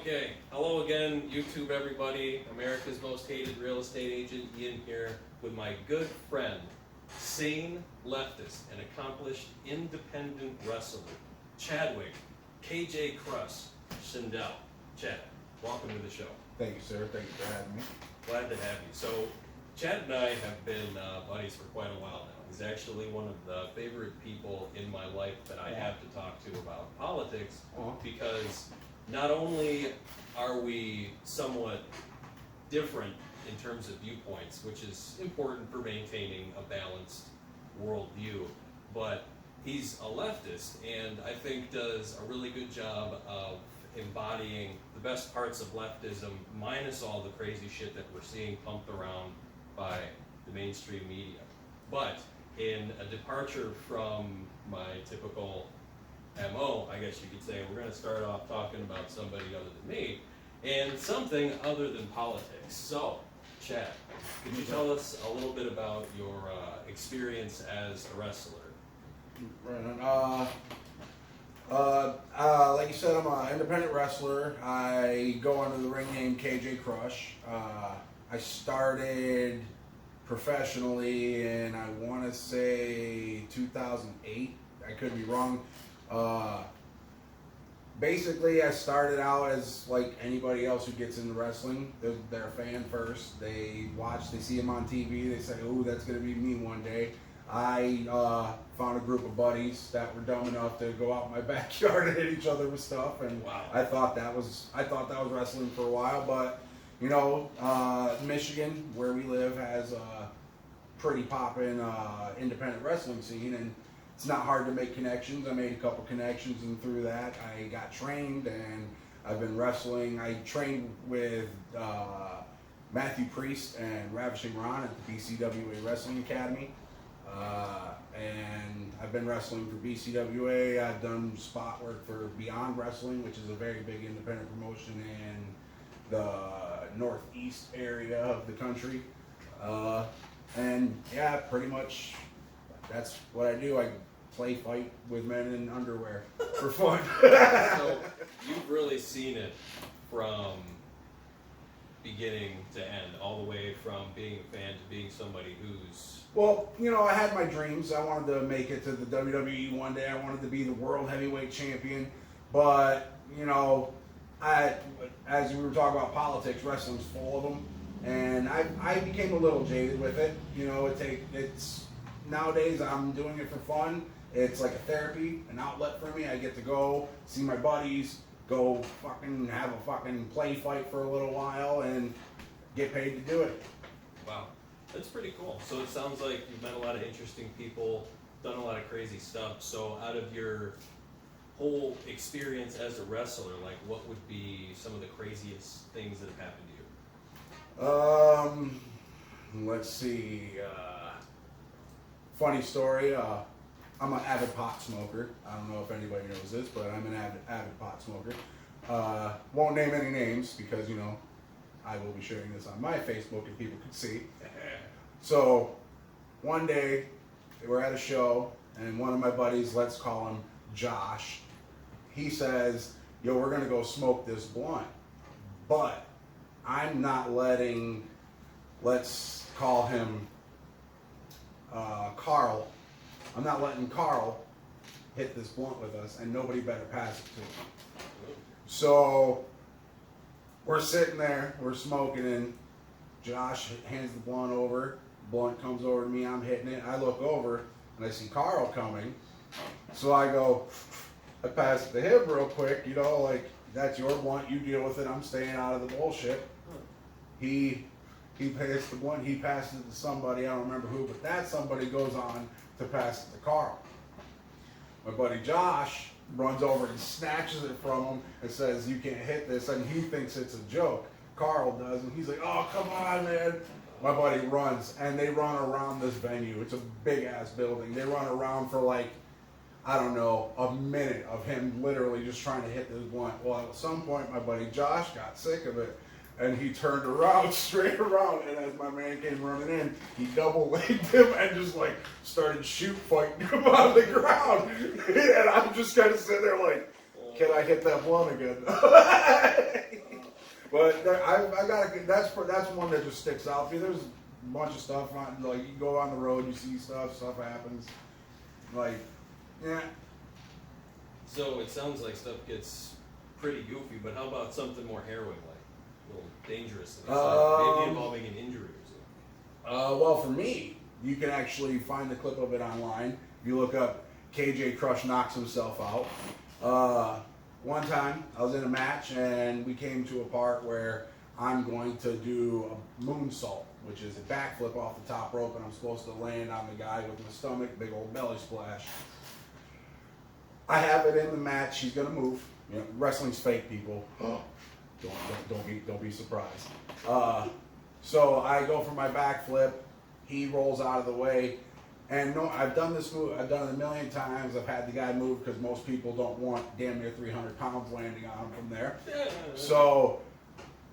Okay, hello again, YouTube everybody. America's most hated real estate agent, Ian here, with my good friend, SANE leftist and accomplished independent wrestler, Chadwick, KJ Crush, Shindel. Chad, welcome to the show. Thank you, sir. Thank you for having me. Glad to have you. So, Chad and I have been buddies for quite a while now. He's actually one of the favorite people in my life that I have to talk to about politics because not only are we somewhat different in terms of viewpoints, which is important for maintaining a balanced worldview, but he's a leftist and I think does a really good job of embodying the best parts of leftism minus all the crazy shit that we're seeing pumped around by the mainstream media. But in a departure from my typical MO, I guess you could say, we're going to start off talking about somebody other than me and something other than politics. So, Chad, could you tell us a little bit about your experience as a wrestler? Right on. Like you said, I'm an independent wrestler. I go under the ring name KJ Crush. I started professionally in, I want to say, 2008. I could be wrong. Basically, I started out as like anybody else who gets into wrestling. They're a fan first. They watch, they see him on TV. They say, "Oh, that's going to be me one day." I found a group of buddies that were dumb enough to go out in my backyard and hit each other with stuff, and Wow. I thought that was wrestling for a while. But you know, Michigan, where we live, has a pretty poppin' independent wrestling scene, and it's not hard to make connections. I made a couple connections, and through that, I got trained, and I've been wrestling. I trained with Matthew Priest and Ravishing Ron at the BCWA Wrestling Academy. And I've been wrestling for BCWA. I've done spot work for Beyond Wrestling, which is a very big independent promotion in the northeast area of the country. And yeah, pretty much that's what I do. I play fight with men in underwear for fun. So you've really seen it from beginning to end, all the way from being a fan to being somebody who's... Well, you know, I had my dreams. I wanted to make it to the WWE one day. I wanted to be the world heavyweight champion. But, you know, as we were talking about politics, wrestling's full of them. And I became a little jaded with it. You know, it's nowadays I'm doing it for fun. It's like a therapy, an outlet for me. I get to go see my buddies, go fucking have a fucking play fight for a little while, and get paid to do it. Wow, that's pretty cool. So it sounds like you've met a lot of interesting people, done a lot of crazy stuff. So out of your whole experience as a wrestler, like what would be some of the craziest things that have happened to you? Let's see. Funny story. I'm an avid pot smoker. I don't know if anybody knows this, but I'm an avid pot smoker. Won't name any names because, you know, I will be sharing this on my Facebook and people can see. So one day we're at a show and one of my buddies, let's call him Josh, he says, "Yo, we're gonna go smoke this blunt, but I'm not letting, let's call him Carl. I'm not letting Carl hit this blunt with us, and nobody better pass it to him." So we're sitting there, we're smoking, and Josh hands the blunt over. Blunt comes over to me, I'm hitting it. I look over, and I see Carl coming. So I go, I pass it to him real quick, you know, like, "That's your blunt, you deal with it, I'm staying out of the bullshit." He passed the blunt, he passes it to somebody, I don't remember who, but that somebody goes on to pass it to Carl. My buddy Josh runs over and snatches it from him and says, "You can't hit this," and he thinks it's a joke. Carl does, and he's like, "Oh, come on, man." My buddy runs, and they run around this venue. It's a big-ass building. They run around for like, I don't know, a minute of him literally just trying to hit this blunt. Well, at some point, my buddy Josh got sick of it, and he turned around, straight around, and as my man came running in, he double-legged him and just like started shoot fighting him on the ground. And I'm just kind of sitting there like, can I hit that blunt again? But I got that's one that just sticks out to me. There's a bunch of stuff on, like, you go on the road, you see stuff happens. Like, yeah. So it sounds like stuff gets pretty goofy, but how about something more harrowing, like a little dangerous, like maybe involving an injury or something? Well, for me, you can actually find the clip of it online. If you look up KJ Crush knocks himself out. One time, I was in a match, and we came to a part where I'm going to do a moonsault, which is a backflip off the top rope, and I'm supposed to land on the guy with my stomach, big old belly splash. I have it in the match. He's gonna move. You know, wrestling's fake, people. Don't be surprised. So I go for my backflip. He rolls out of the way. And no, I've done this move. I've done it a million times. I've had the guy move because most people don't want damn near 300 pounds landing on him from there. So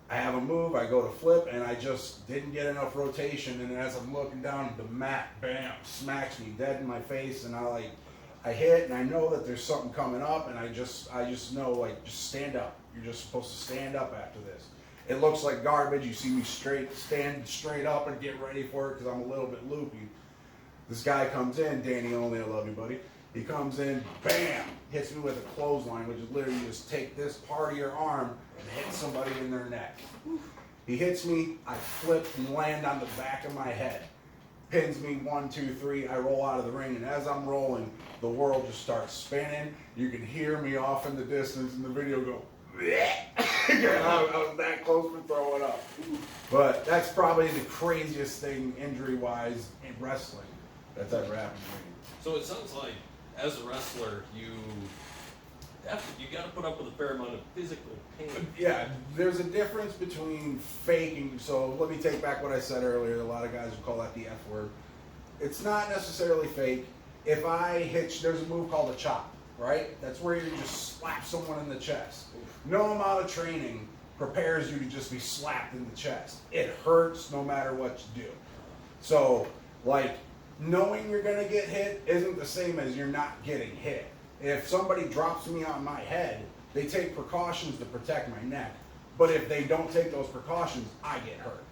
I have a move. I go to flip, and I just didn't get enough rotation. And as I'm looking down, the mat, bam, smacks me dead in my face. And I hit, and I know that there's something coming up. And I just know, like, just stand up. You're just supposed to stand up after this. It looks like garbage. You see me stand straight up and get ready for it because I'm a little bit loopy. This guy comes in, Danny Only, I love you, buddy. He comes in, bam, hits me with a clothesline, which is literally you just take this part of your arm and hit somebody in their neck. He hits me, I flip and land on the back of my head. Pins me 1, 2, 3, I roll out of the ring, and as I'm rolling, the world just starts spinning. You can hear me off in the distance in the video go, I was that close to throwing up. But that's probably the craziest thing injury-wise in wrestling that's ever happened to me. So it sounds like, as a wrestler, you got to put up with a fair amount of physical pain. Yeah, there's a difference between faking. So let me take back what I said earlier. A lot of guys would call that the F word. It's not necessarily fake. If I hit, there's a move called a chop, right? That's where you just slap someone in the chest. No amount of training prepares you to just be slapped in the chest. It hurts no matter what you do. So, like, knowing you're going to get hit isn't the same as you're not getting hit. If somebody drops me on my head, they take precautions to protect my neck. But if they don't take those precautions, I get hurt.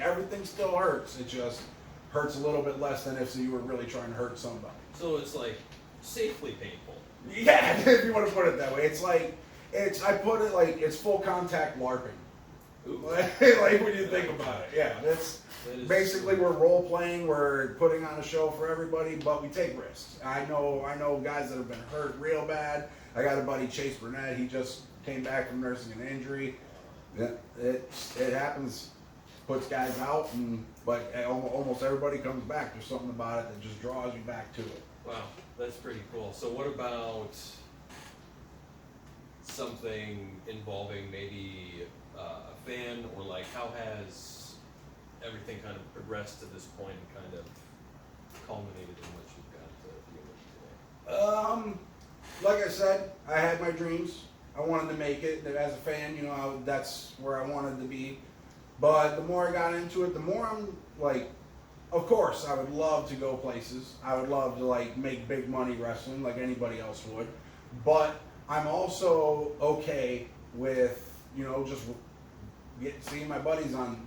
Everything still hurts. It just hurts a little bit less than if you were really trying to hurt somebody. So it's like safely painful. Yeah, if you want to put it that way. I put it like it's full contact LARPing. Like when you think about it. Yeah, that's basically we're role playing, we're putting on a show for everybody, but we take risks. I know guys that have been hurt real bad. I got a buddy, Chase Burnett, he just came back from nursing an injury. It happens, puts guys out, but almost everybody comes back. There's something about it that just draws you back to it. Wow, that's pretty cool. So what about something involving maybe a fan, or like how has everything kind of progressed to this point and kind of culminated in what you've got to deal with today? Like I said, I had my dreams. I wanted to make it. As a fan, that's where I wanted to be. But the more I got into it, the more I'm like, of course, I would love to go places. I would love to like make big money wrestling like anybody else would. But I'm also okay with, just seeing my buddies on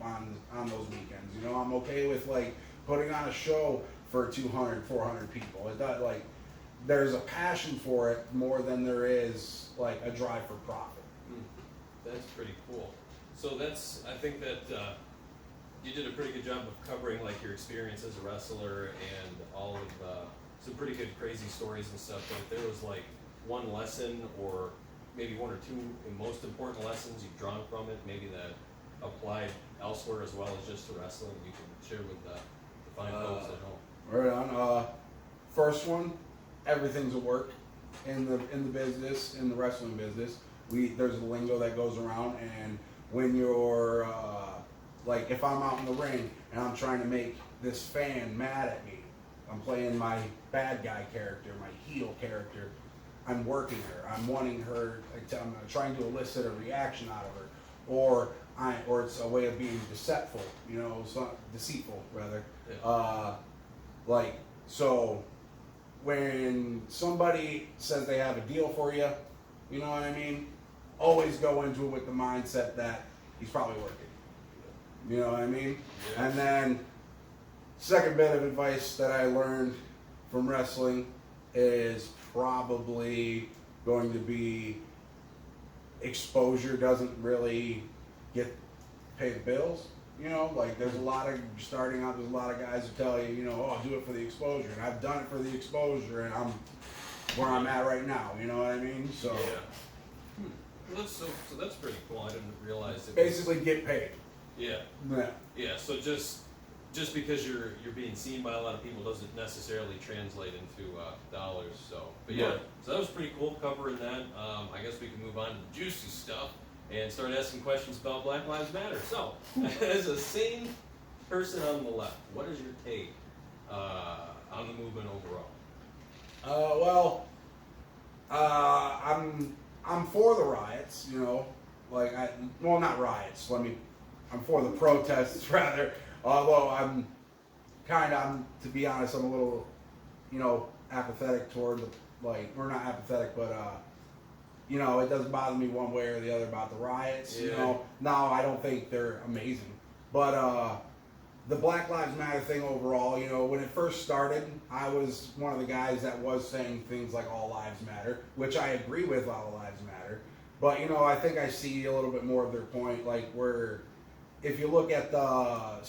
those weekends. I'm okay with like putting on a show for 200, 400 people. It's not like there's a passion for it more than there is like a drive for profit. That's pretty cool. So I think that you did a pretty good job of covering like your experience as a wrestler and all of some pretty good crazy stories and stuff. But if there was like one lesson or maybe one or two most important lessons you've drawn from it, maybe that applied elsewhere as well as just to wrestling, you can share with the fine folks at home. Right on. First one, everything's a work in the business, in the wrestling business. There's a lingo that goes around, and when you're like, if I'm out in the ring and I'm trying to make this fan mad at me, I'm playing my bad guy character, my heel character. I'm working her. I'm wanting her. I'm trying to elicit a reaction out of her, or it's a way of being deceitful. Deceitful rather. Yeah. So when somebody says they have a deal for you, you know what I mean? always go into it with the mindset that he's probably working. You know what I mean? Yeah. And then, second bit of advice that I learned from wrestling is probably going to be exposure doesn't really pay the bills. You know, like there's a lot of starting out. There's a lot of guys who tell you, you know, oh, do it for the exposure, and I've done it for the exposure, and I'm where I'm at right now. You know what I mean? So yeah. Well, so that's pretty cool. I didn't realize it. Basically, get paid. Yeah. Yeah. Yeah. So just because you're being seen by a lot of people doesn't necessarily translate into dollars. So, but yeah. Right. So that was pretty cool covering that. I guess we can move on to the juicy stuff and start asking questions about Black Lives Matter. So, as a sane person on the left, what is your take on the movement overall? I'm for the riots. You know, like not riots. I'm for the protests rather. Although I'm to be honest, I'm a little, you know, apathetic toward we're not apathetic, but you know, it doesn't bother me one way or the other about the riots. Yeah. You know, now I don't think they're amazing, but the Black Lives Matter thing overall, you know, when it first started, I was one of the guys that was saying things like all lives matter, which I agree with, all lives matter. But, you know, I think I see a little bit more of their point, like where if you look at the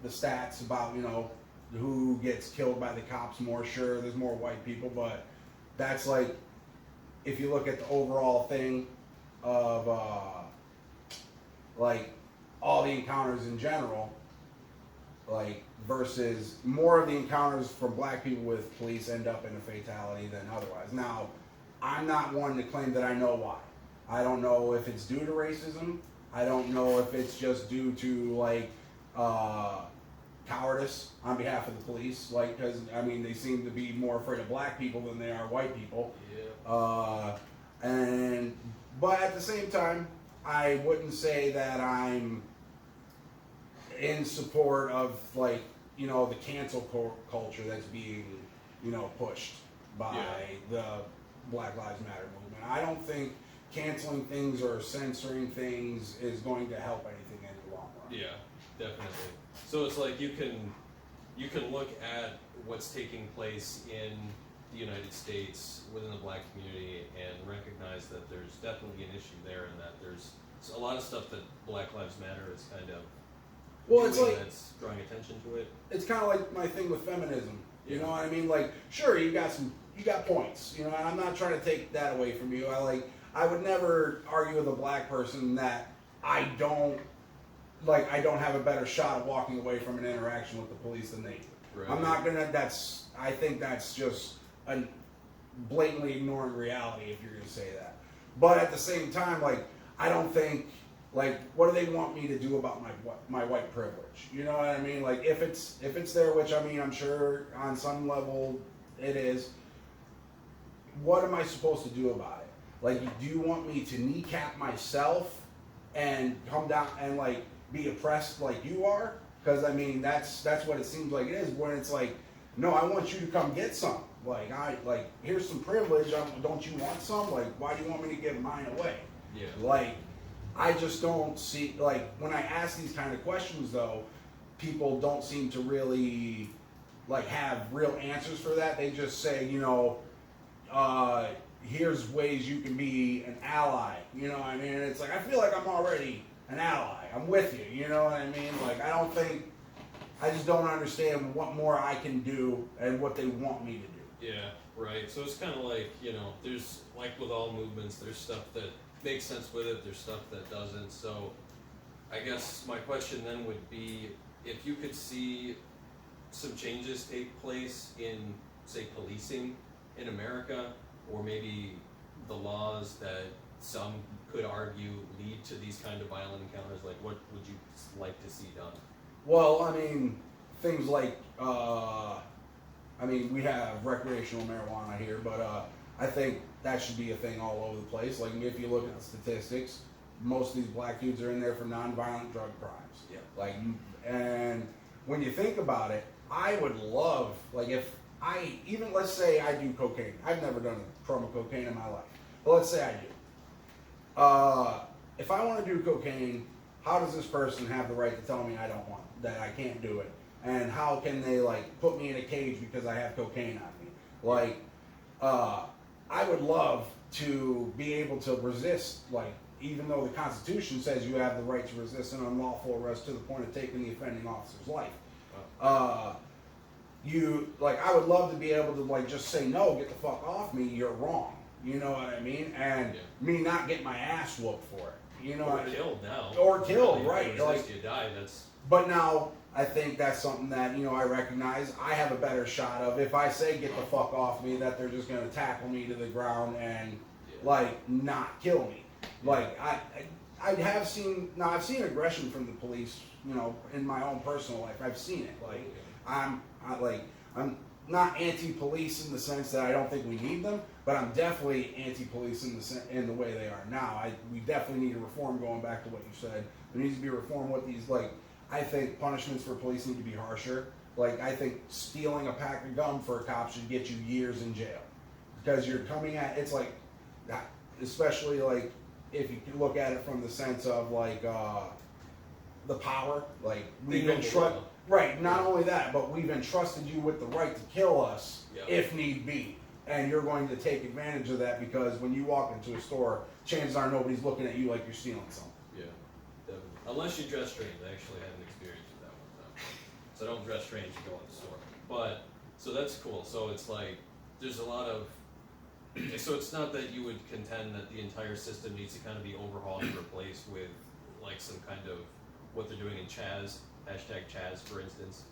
stats about, you know, who gets killed by the cops more, sure, there's more white people, but that's like, if you look at the overall thing of, like, all the encounters in general, like, versus more of the encounters from black people with police end up in a fatality than otherwise. Now, I'm not one to claim that I know why. I don't know if it's due to racism. I don't know if it's just due to, like, cowardice on behalf of the police. Like, because, I mean, they seem to be more afraid of black people than they are white people. Yeah. But at the same time, I wouldn't say that I'm in support of, like, you know, the cancel culture that's being, you know, pushed by the Black Lives Matter movement. I don't think canceling things or censoring things is going to help anything in the long run. Yeah, definitely. So it's like you can look at what's taking place in the United States within the black community and recognize that there's definitely an issue there, and that there's a lot of stuff that Black Lives Matter is kind of it's like that's drawing attention to it. It's kind of like my thing with feminism. You know what I mean? Like, sure, you got points. You know, and I'm not trying to take that away from you. I would never argue with a black person that I don't have a better shot of walking away from an interaction with the police than they do. Right. I'm not gonna. I think that's just a blatantly ignoring reality if you're gonna say that. But at the same time, like, I don't think, like, what do they want me to do about my white privilege? You know what I mean? Like, if it's there, which, I mean, I'm sure on some level it is, what am I supposed to do about it? Like, do you want me to kneecap myself and come down and, like, be oppressed like you are? Because, I mean, that's what it seems like it is, when it's like, no, I want you to come get some. Like, here's some privilege. Don't you want some? Like, why do you want me to give mine away? Yeah. Like, I just don't see, like, when I ask these kind of questions, though, people don't seem to really, like, have real answers for that. They just say, you know, here's ways you can be an ally. You know what I mean? And it's like, I feel like I'm already an ally. I'm with you. You know what I mean? Like, I just don't understand what more I can do and what they want me to do. Yeah, right. So it's kind of like, you know, there's, like with all movements, there's stuff that makes sense with it, there's stuff that doesn't. So I guess my question then would be, if you could see some changes take place in, say, policing in America, or maybe the laws that some could argue lead to these kind of violent encounters, like, what would you like to see done? Well, I mean, things like, we have recreational marijuana here, but I think that should be a thing all over the place. Like, if you look at the statistics, most of these black dudes are in there for nonviolent drug crimes. Yeah. Like, and when you think about it, I would love, like, let's say I do cocaine. I've never done a crumb of cocaine in my life, but let's say I do. if I want to do cocaine, how does this person have the right to tell me I don't want, that I can't do it? And how can they like put me in a cage because I have cocaine on me? Like, I would love to be able to resist, like, even though the Constitution says you have the right to resist an unlawful arrest to the point of taking the offending officer's life. I would love to be able to like just say no, get the fuck off me, you're wrong. You know what I mean? And me not get my ass whooped for it. You know, or killed now. Or killed, really, right? Like you die. That's. But now I think that's something that I recognize. I have a better shot of if I say get the fuck off me, that they're just gonna tackle me to the ground and like not kill me. Like I have seen I've seen aggression from the police. In my own personal life, I've seen it. Like I'm not anti-police in the sense that I don't think we need them, but I'm definitely anti-police in the way they are now. We definitely need a reform. Going back to what you said, there needs to be a reform. I think punishments for police need to be harsher. Like I think stealing a pack of gum for a cop should get you years in jail because you're coming at it's like, especially like if you can look at it from the sense of like the power. Like we've entrusted. Right, not only that, but we've entrusted you with the right to kill us if need be. And you're going to take advantage of that because when you walk into a store, chances are nobody's looking at you like you're stealing something. Yeah, definitely. Unless you dress strange. I actually had an experience with that one time. So don't dress strange to go in the store. But, so that's cool. So it's like, there's a lot of, so it's not that you would contend that the entire system needs to kind of be overhauled and replaced with like some kind of, what they're doing in Chaz. Hashtag Chaz, for instance.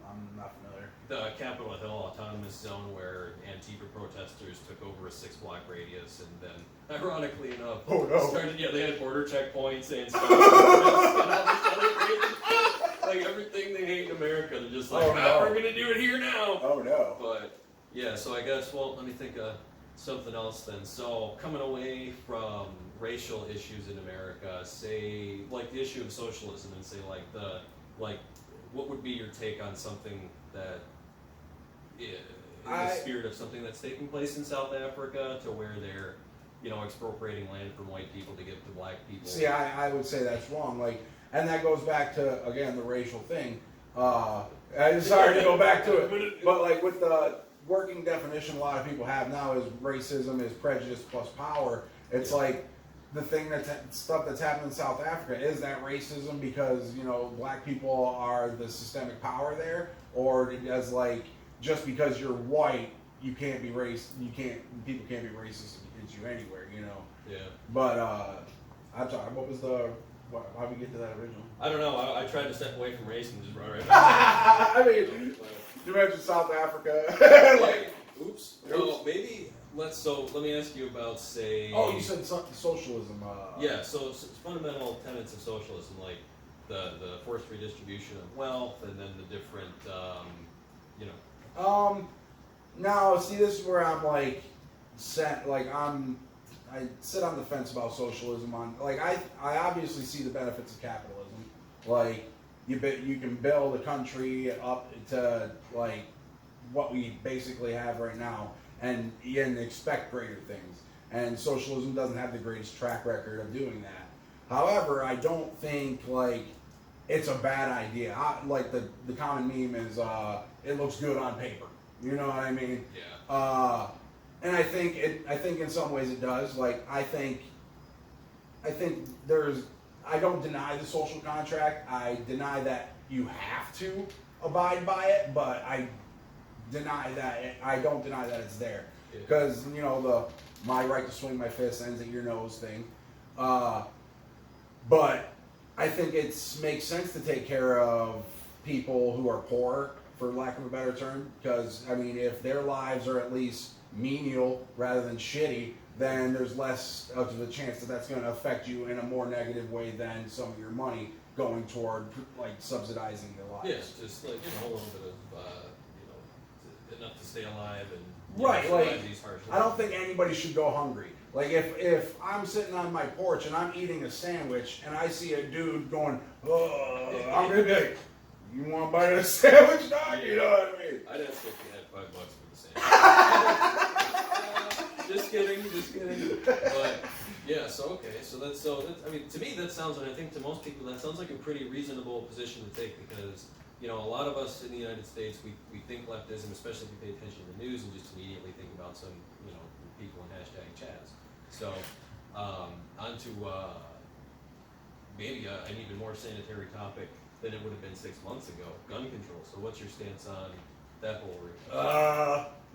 I'm not familiar. The Capitol Hill Autonomous Zone where Antifa protesters took over a 6-block radius and then, ironically enough, they had border checkpoints and stuff. Like everything they hate in America, they're just like, we're going to do it here now. Oh no. But, yeah, so I guess, let me think of something else then. So, coming away from racial issues in America, say, like the issue of socialism and say, what would be your take on something that, in the spirit of something that's taking place in South Africa, to where they're, expropriating land from white people to give to black people? See, I would say that's wrong. And that goes back to again the racial thing. I'm sorry to go back to it, but with the working definition a lot of people have now is racism is prejudice plus power. It's like. The thing stuff that's happened in South Africa, is that racism because black people are the systemic power there, or does just because you're white you can't be people can't be racist against you anywhere, Yeah. But I'm sorry, how we get to that original? I don't know. I tried to step away from race and just run right back. I mean, you mentioned South Africa. Oops. Well, maybe. Let me ask you about, say... Oh, you said socialism. Yeah, so it's fundamental tenets of socialism, like the forced redistribution of wealth, and then the different, Now, see, this is where I'm I sit on the fence about socialism. I obviously see the benefits of capitalism. You can build a country up to what we basically have right now. And expect greater things. And socialism doesn't have the greatest track record of doing that. However, I don't think it's a bad idea. The common meme is it looks good on paper. You know what I mean? Yeah. And I think in some ways it does. I think I don't deny the social contract. I deny that you have to abide by it, but I don't deny that it's there, because my right to swing my fist ends at your nose thing, but I think it makes sense to take care of people who are poor, for lack of a better term, because if their lives are at least menial rather than shitty, then there's less of the chance that that's going to affect you in a more negative way than some of your money going toward subsidizing their lives. Yeah, just a little bit of enough to stay alive and right. These harsh I don't think anybody should go hungry. If I'm sitting on my porch and I'm eating a sandwich and I see a dude going, I'm gonna be like, you want to bite of a sandwich, dog? You know what I mean? I'd ask if you had $5 for the sandwich. Just kidding. But Yeah, so I mean, to me that sounds, and I think to most people that sounds like a pretty reasonable position to take, because a lot of us in the United States, we think leftism, especially if you pay attention to the news, and just immediately think about some people in #Chaz. So onto maybe an even more sanitary topic than it would have been 6 months ago, gun control. So what's your stance on that whole rig?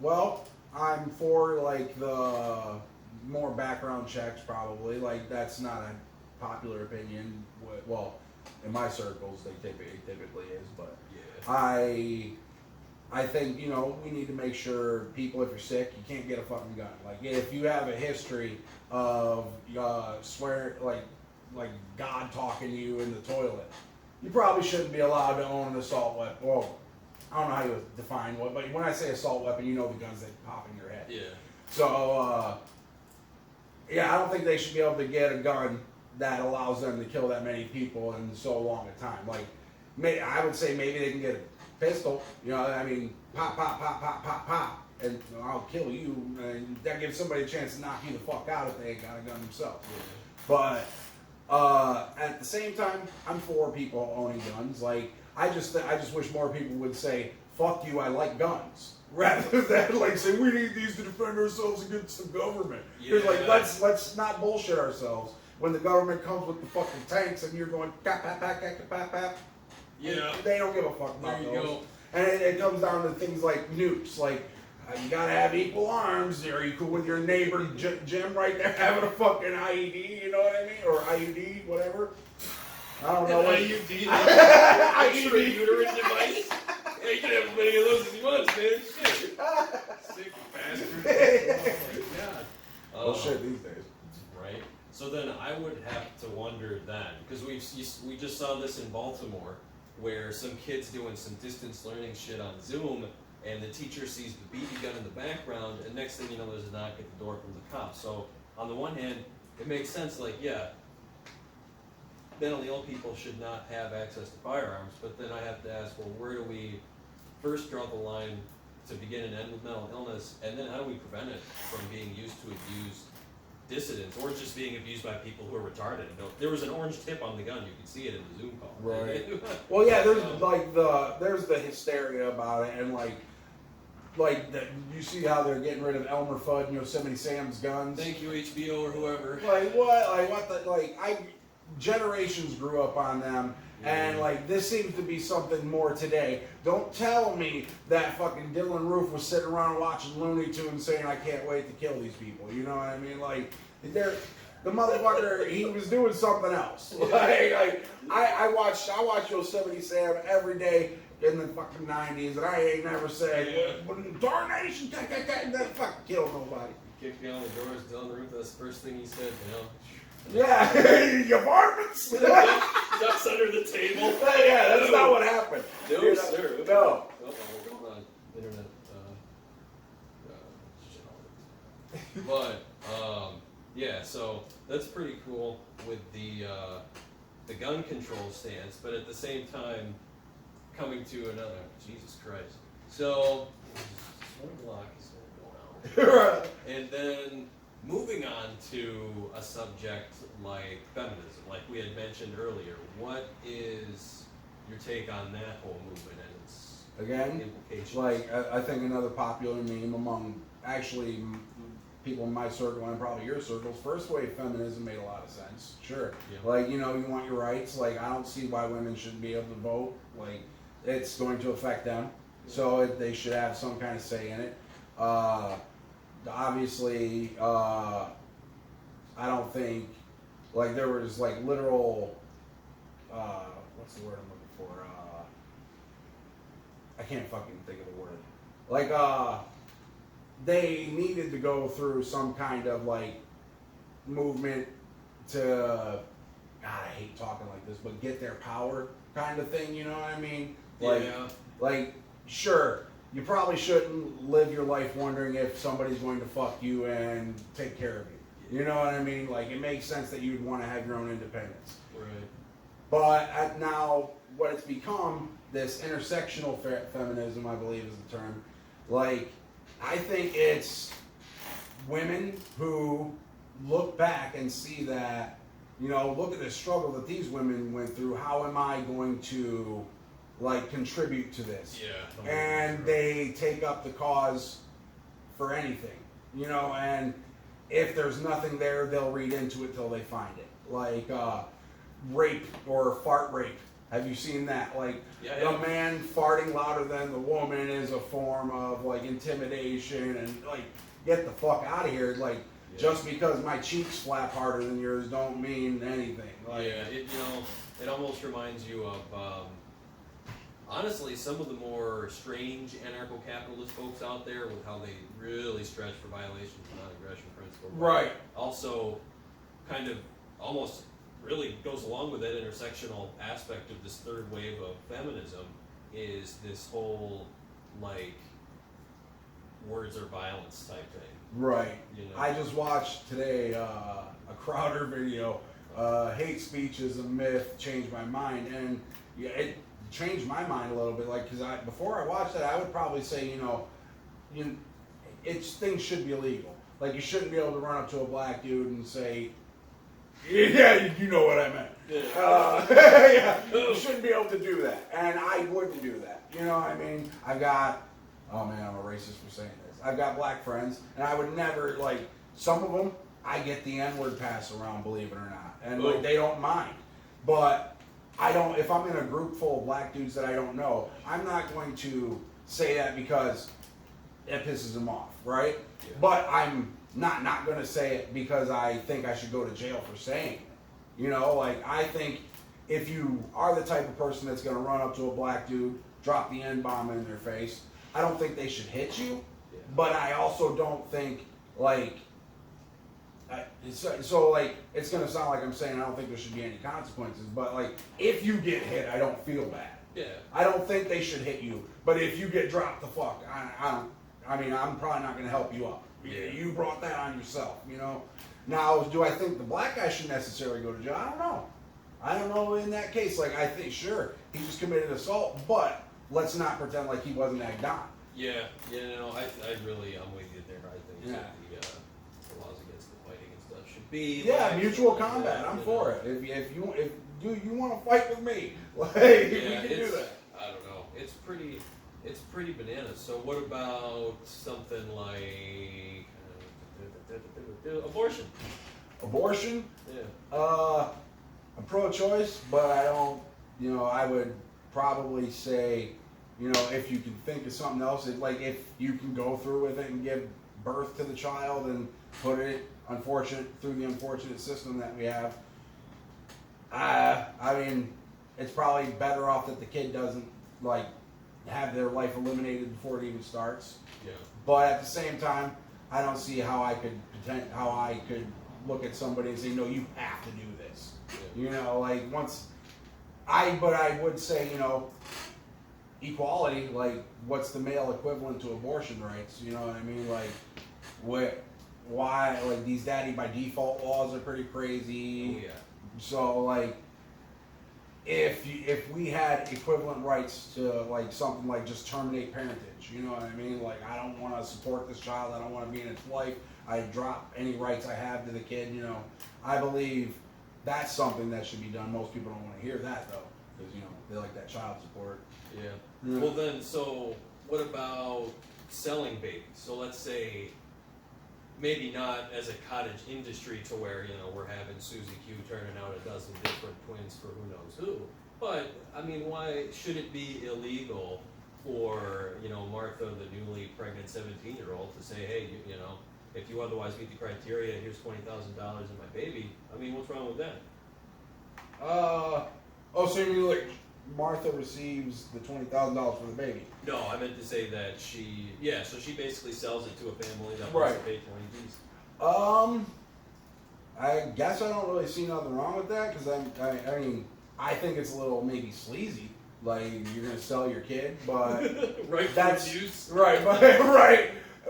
Well, I'm for like the more background checks, probably. Like, that's not a popular opinion. Well, in my circles, they typically is, but yeah. I think we need to make sure people, if you're sick, you can't get a fucking gun. Like, if you have a history of swear like God talking to you in the toilet, you probably shouldn't be allowed to own an assault weapon. Well, I don't know how you define what, but when I say assault weapon, the guns that pop in your head. Yeah. So, yeah, I don't think they should be able to get a gun that allows them to kill that many people in so long a time. Like, I would say maybe they can get a pistol. I mean, pop, pop, pop, pop, pop, pop, and I'll kill you. And that gives somebody a chance to knock you the fuck out if they ain't got a gun themselves. Yeah. But at the same time, I'm for people owning guns. Like, I just wish more people would say, "Fuck you, I like guns," rather than like say we need these to defend ourselves against the government. Because let's not bullshit ourselves. When the government comes with the fucking tanks and you're going pat pat pat pat pat pat, yeah, they don't give a fuck about there you those. Go. And it comes down to things like nukes. Like, you gotta have equal arms. Are you cool with your neighbor Jim right there having a fucking IED? You know what I mean? Or IUD, whatever. I don't know. IUD, uterine device. Yeah, you can have as many of those as you want, man. Shit. Sick bastard. Oh my god. Well, shit these days. Right. So then I would have to wonder then, because we just saw this in Baltimore, where some kids doing some distance learning shit on Zoom, and the teacher sees the BB gun in the background, and next thing you know, there's a knock at the door from the cops. So on the one hand, it makes sense, like, yeah, mentally ill people should not have access to firearms, but then I have to ask, well, where do we first draw the line to begin and end with mental illness, and then how do we prevent it from being used to abuse dissidents, or just being abused by people who are retarded? There was an orange tip on the gun, you could see it in the Zoom call. Right. Well, yeah, there's the hysteria about it, and like you see how they're getting rid of Elmer Fudd and Yosemite Sam's guns. Thank you, HBO or whoever. Like what? Like what the generations grew up on them, and like this seems to be something more today. Don't tell me that fucking Dylan Roof was sitting around watching Looney Tunes saying, "I can't wait to kill these people." You know what I mean? Like, the motherfucker, he was doing something else. I watch Yosemite Sam every day in the fucking 90s, and I ain't never said, "Darnation, and then fucking kill nobody." He kicked me out the doors, Dylan Roof. That's the first thing he said. Yeah, your apartments. Ducks under the table. Yeah, that's not what happened. No, sir. No. We're going on internet. But yeah, so that's pretty cool with the gun control stance, but at the same time, coming to another. Jesus Christ. So one block is going out, and then moving on to a subject like feminism, like we had mentioned earlier. What is your take on that whole movement and its implications? Like, I think another popular meme among actually people in my circle and probably your circles, first wave feminism made a lot of sense. Sure. Yeah. Like, you want your rights. Like, I don't see why women shouldn't be able to vote. Like, it's going to affect them. Yeah. So they should have some kind of say in it. Obviously, I don't think, like, there was, like, literal, what's the word I'm looking for? I can't fucking think of the word. Like, they needed to go through some kind of, like, movement to, God, I hate talking like this, but get their power kind of thing, you know what I mean? Like, yeah. Like, sure, you probably shouldn't live your life wondering if somebody's going to fuck you and take care of you. You know what I mean? Like, it makes sense that you'd want to have your own independence. Right. But now, what it's become, this intersectional feminism, I believe is the term, like, I think it's women who look back and see that, look at the struggle that these women went through. How am I going to, like, contribute to this? Yeah. And they take up the cause for anything, and if there's nothing there, they'll read into it till they find it. Like, rape or fart rape. Have you seen that? Like, the man farting louder than the woman is a form of, like, intimidation, and, like, get the fuck out of here. Like, just because my cheeks flap harder than yours don't mean anything. Like, it almost reminds you of, honestly, some of the more strange anarcho-capitalist folks out there with how they really stretch for violations of non-aggression principle. Right. Also, kind of almost really goes along with that intersectional aspect of this third wave of feminism is this whole, like, words are violence type thing. Right. I just watched today a Crowder video, hate speech is a myth, changed my mind, and it changed my mind a little bit. Like, because before I watched that, I would probably say, things should be illegal. Like, you shouldn't be able to run up to a black dude and say, yeah, you know what I meant. Yeah, you shouldn't be able to do that, and I wouldn't do that. You know what I mean? I've got, oh man, I'm a racist for saying this. I've got black friends, and I would never, like, some of them, I get the N-word pass around, believe it or not, and like, they don't mind. But I don't, if I'm in a group full of black dudes that I don't know, I'm not going to say that because it pisses them off, right? Yeah. But I'm not going to say it because I think I should go to jail for saying it. Like, I think if you are the type of person that's going to run up to a black dude, drop the N-bomb in their face, I don't think they should hit you. Yeah. But I also don't think, like, so like, it's going to sound like I'm saying I don't think there should be any consequences, but, like, if you get hit, I don't feel bad. Yeah. I don't think they should hit you, but if you get dropped the fuck, I'm probably not going to help you up. Yeah. You brought that on yourself, Now, do I think the black guy should necessarily go to jail? I don't know in that case. Like, I think, sure, he just committed assault, but let's not pretend like he wasn't egged on. Yeah, I'm with you there. I think the laws against the fighting and stuff should be. Yeah, mutual combat. I'm for it. If you want to fight with me, like, we can do that. I don't know. It's pretty bananas. So what about something like abortion? Abortion? Yeah. I'm pro-choice, but I don't. I would probably say, if you can think of something else, like if you can go through with it and give birth to the child and put it through the unfortunate system that we have. I mean, it's probably better off that the kid doesn't, like, have their life eliminated before it even starts. Yeah. But at the same time, I don't see how I could look at somebody and say, no, you have to do this. Yeah. Like, but I would say, equality, like, what's the male equivalent to abortion rights? You know what I mean? Like, why, like, these daddy by default laws are pretty crazy. Oh, yeah. So, like, if we had equivalent rights to, like, something like just terminate parentage, you know what I mean? Like, I don't want to support this child, I don't want to be in its life, I drop any rights I have to the kid, I believe that's something that should be done. Most people don't want to hear that, though, because, they like that child support. Yeah. Well then, so what about selling babies? So let's say, maybe not as a cottage industry to where, we're having Susie Q turning out a dozen different twins for who knows who. But, I mean, why should it be illegal for, Martha, the newly pregnant 17-year-old, to say, hey, if you otherwise meet the criteria, here's $20,000 in my baby. I mean, what's wrong with that? So you mean, like, Martha receives the $20,000 for the baby? No, I meant to say that so she basically sells it to a family that wants to pay 20 G's. I guess I don't really see nothing wrong with that, because I mean, I think it's a little maybe sleazy. Like, you're gonna sell your kid, but that's right,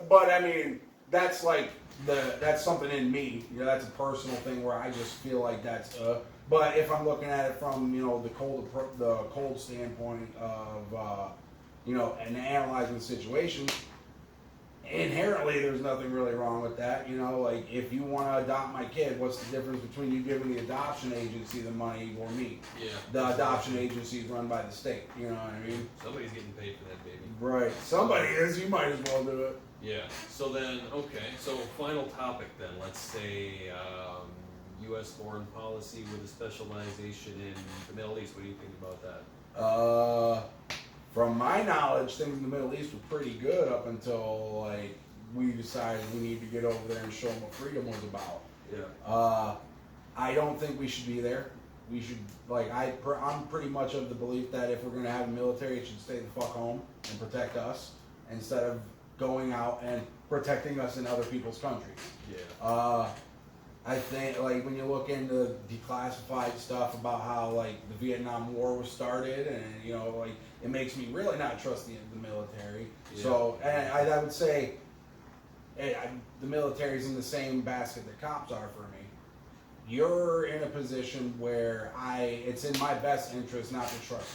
but I mean, that's like that's something in me. That's a personal thing where I just feel like that's. But if I'm looking at it from the cold standpoint of and analyzing the situation, inherently there's nothing really wrong with that. You know, like if you want to adopt my kid, what's the difference between you giving the adoption agency the money or me? Yeah. The adoption agency is run by the state. You know what I mean? Somebody's getting paid for that baby. Right. Somebody is. You might as well do it. Yeah. So then, okay. So final topic then. Let's say U.S. foreign policy with a specialization in the Middle East. What do you think about that? From my knowledge, things in the Middle East were pretty good up until like we decided we need to get over there and show them what freedom was about. Yeah. I don't think we should be there. We should I'm pretty much of the belief that if we're gonna have a military, it should stay the fuck home and protect us instead of going out and protecting us in other people's countries. Yeah. I think like when you look into declassified stuff about how like the Vietnam War was started, and you know like it makes me really not trust the military. Yeah. So and I would say the military's in the same basket that cops are for me. You're in a position where it's in my best interest not to trust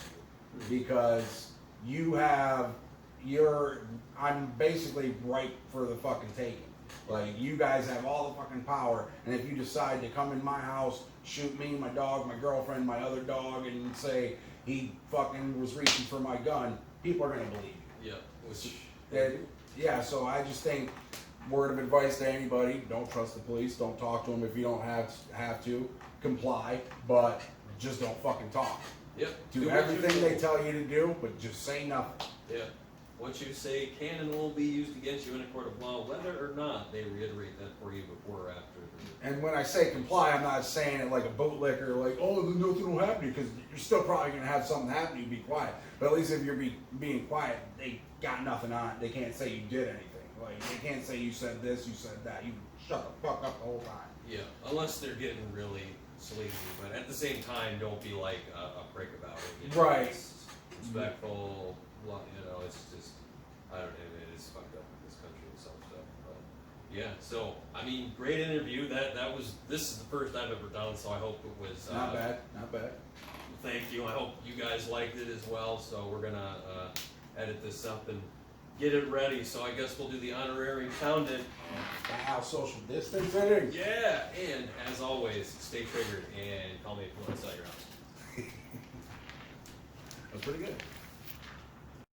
you because I'm basically ripe for the fucking taking. Like, you guys have all the fucking power, and if you decide to come in my house, shoot me, my dog, my girlfriend, my other dog, and say he fucking was reaching for my gun, people are gonna believe you. Yeah. Yeah, so I just think, word of advice to anybody, don't trust the police, don't talk to them if you don't have to, comply, but just don't fucking talk. Yep. Do everything they tell you to do, but just say nothing. Yeah. What you say can and will be used against you in a court of law, whether or not they reiterate that for you before or after. And when I say comply, I'm not saying it like a bootlicker, like, oh, then nothing will happen to you, because you're still probably going to have something happen to you, be quiet. But at least if you're being quiet, they got nothing on it. They can't say you did anything. Like, they can't say you said this, you said that. You shut the fuck up the whole time. Yeah, unless they're getting really sleazy. But at the same time, don't be like a prick about it. You know? Right. It's respectful, you know, it's just, I don't know, it is fucked up in this country and some stuff. But yeah, so, I mean, great interview. This is the first I've ever done, so I hope it was... Not bad. Thank you. I hope you guys liked it as well. So we're going to edit this up and get it ready. So I guess we'll do the honorary countdown. Wow, social distancing. Yeah, and as always, stay triggered and call me if you want to sell your house. That's pretty good.